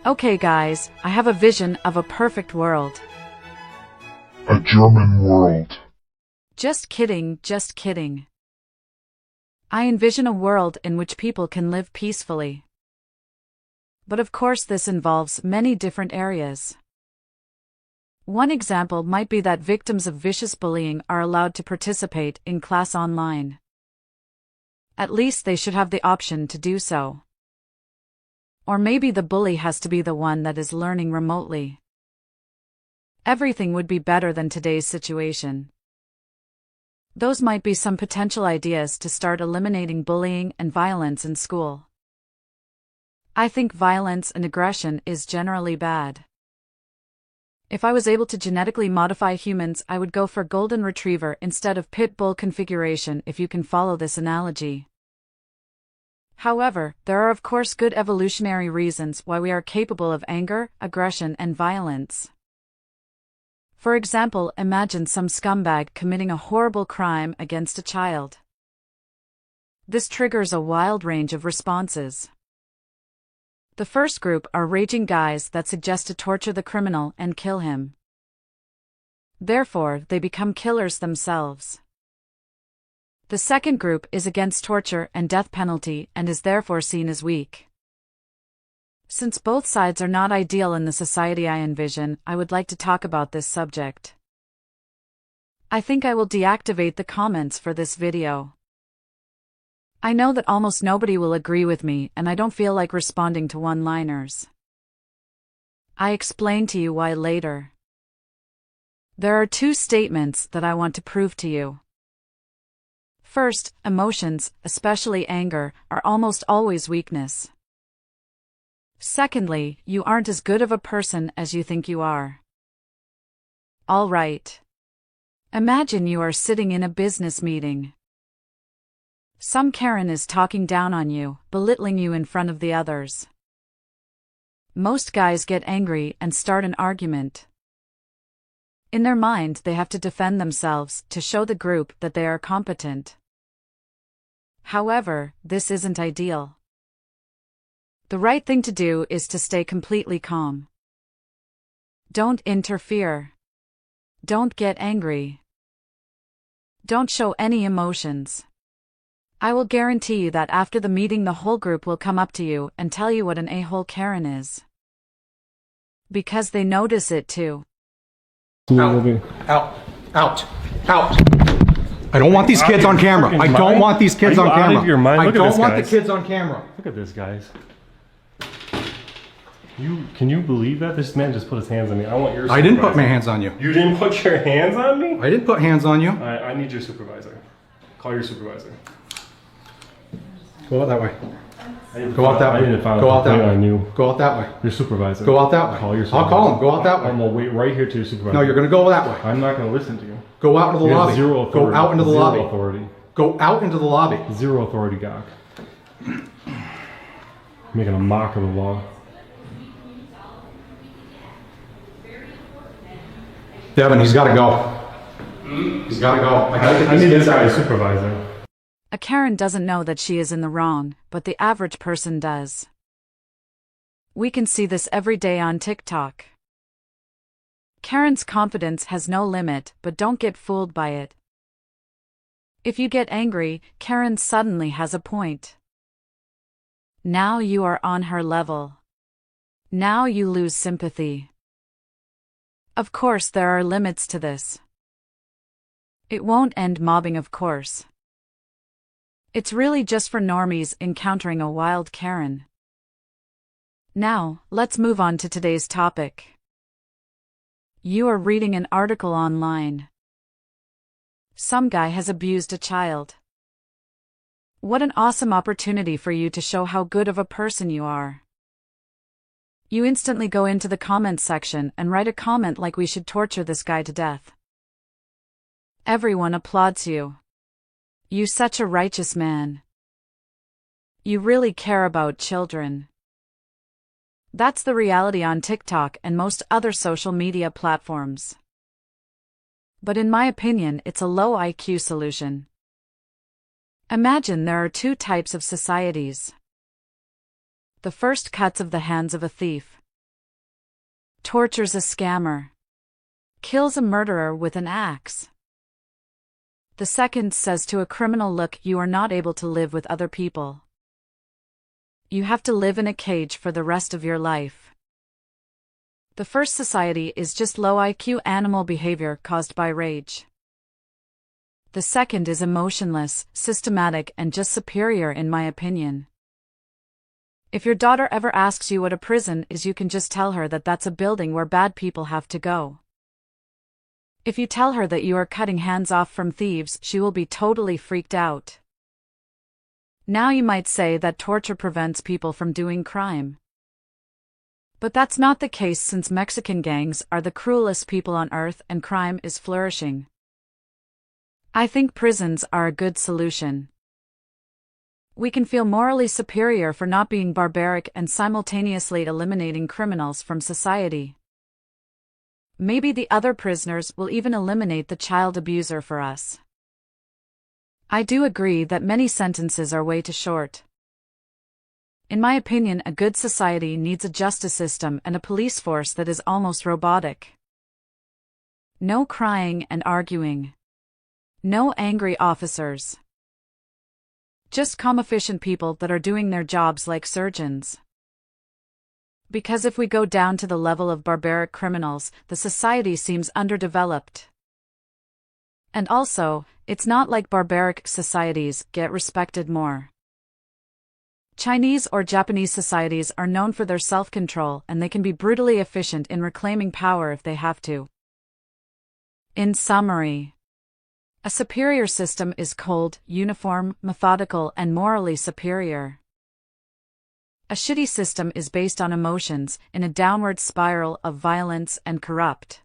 Okay guys, I have a vision of a perfect world. A German world. Just kidding, just kidding. I envision a world in which people can live peacefully. But of course this involves many different areas. One example might be that victims of vicious bullying are allowed to participate in class online. At least they should have the option to do so. Or maybe the bully has to be the one that is learning remotely. Everything would be better than today's situation. Those might be some potential ideas to start eliminating bullying and violence in school. I think violence and aggression is generally bad. If I was able to genetically modify humans, I would go for golden retriever instead of pit bull configuration, if you can follow this analogy. However, there are of course good evolutionary reasons why we are capable of anger, aggression, and violence. For example, imagine some scumbag committing a horrible crime against a child. This triggers a wild range of responses. The first group are raging guys that suggest to torture the criminal and kill him. Therefore, they become killers themselves. The second group is against torture and death penalty and is therefore seen as weak. Since both sides are not ideal in the society I envision, I would like to talk about this subject. I think I will deactivate the comments for this video. I know that almost nobody will agree with me, and I don't feel like responding to one-liners. I explain to you why later. There are two statements that I want to prove to you. First, emotions, especially anger, are almost always weakness. Secondly, you aren't as good of a person as you think you are. All right. Imagine you are sitting in a business meeting. Some Karen is talking down on you, belittling you in front of the others. Most guys get angry and start an argument. In their mind, they have to defend themselves to show the group that they are competent. However, this isn't ideal. The right thing to do is to stay completely calm. Don't interfere. Don't get angry. Don't show any emotions. I will guarantee you that after the meeting the whole group will come up to you and tell you what an a-hole Karen is. Because they notice it too. Out. I don't want these kids on camera. I don't want these kids on camera. Out of your mind? I Look at don't this, want the guys. kids on camera. Look at this, guys. Can you believe that? This man just put his hands on me. I want your supervisor. I didn't put my hands on you. You didn't put your hands on me? I didn't put hands on you. I need your supervisor. Call your supervisor. Go out that way. Go out that way. Go out that way. Go out that way. Your supervisor. Go out that way. Call your supervisor. I'll call him. Go out that way. I'm gonna wait right here to your supervisor. No, you're going to go that way. I'm not gonna listen to you. Go out into the You have lobby. zero authority. Go out into the Zero lobby. authority. Go out into the lobby. Zero authority, Gok. Making a mock of the law. Devin, he's got to go. He's got to go. I need this guy's supervisor. A Karen doesn't know that she is in the wrong, but the average person does. We can see this every day on TikTok. Karen's confidence has no limit, but don't get fooled by it. If you get angry, Karen suddenly has a point. Now you are on her level. Now you lose sympathy. Of course, there are limits to this. It won't end mobbing, of course. It's really just for normies encountering a wild Karen. Now, let's move on to today's topic. You are reading an article online. Some guy has abused a child. What an awesome opportunity for you to show how good of a person you are. You instantly go into the comments section and write a comment like we should torture this guy to death. Everyone applauds you. You such a righteous man. You really care about children. That's the reality on TikTok and most other social media platforms. But in my opinion, it's a low IQ solution. Imagine there are two types of societies. The first cuts of the hands of a thief. tortures a scammer, kills a murderer with an axe. The second says to a criminal, look, you are not able to live with other people. You have to live in a cage for the rest of your life. The first society is just low IQ animal behavior caused by rage. The second is emotionless, systematic, and just superior in my opinion. If your daughter ever asks you what a prison is, you can just tell her that that's a building where bad people have to go. If you tell her that you are cutting hands off from thieves, she will be totally freaked out. Now you might say that torture prevents people from doing crime. But that's not the case, since Mexican gangs are the cruelest people on earth and crime is flourishing. I think prisons are a good solution. We can feel morally superior for not being barbaric and simultaneously eliminating criminals from society. Maybe the other prisoners will even eliminate the child abuser for us. I do agree that many sentences are way too short. In my opinion, a good society needs a justice system and a police force that is almost robotic. No crying and arguing. No angry officers. Just calm, efficient people that are doing their jobs like surgeons. Because if we go down to the level of barbaric criminals, the society seems underdeveloped. And also, it's not like barbaric societies get respected more. Chinese or Japanese societies are known for their self-control, and they can be brutally efficient in reclaiming power if they have to. In summary, a superior system is cold, uniform, methodical, and morally superior. A shitty system is based on emotions, in a downward spiral of violence and corrupt.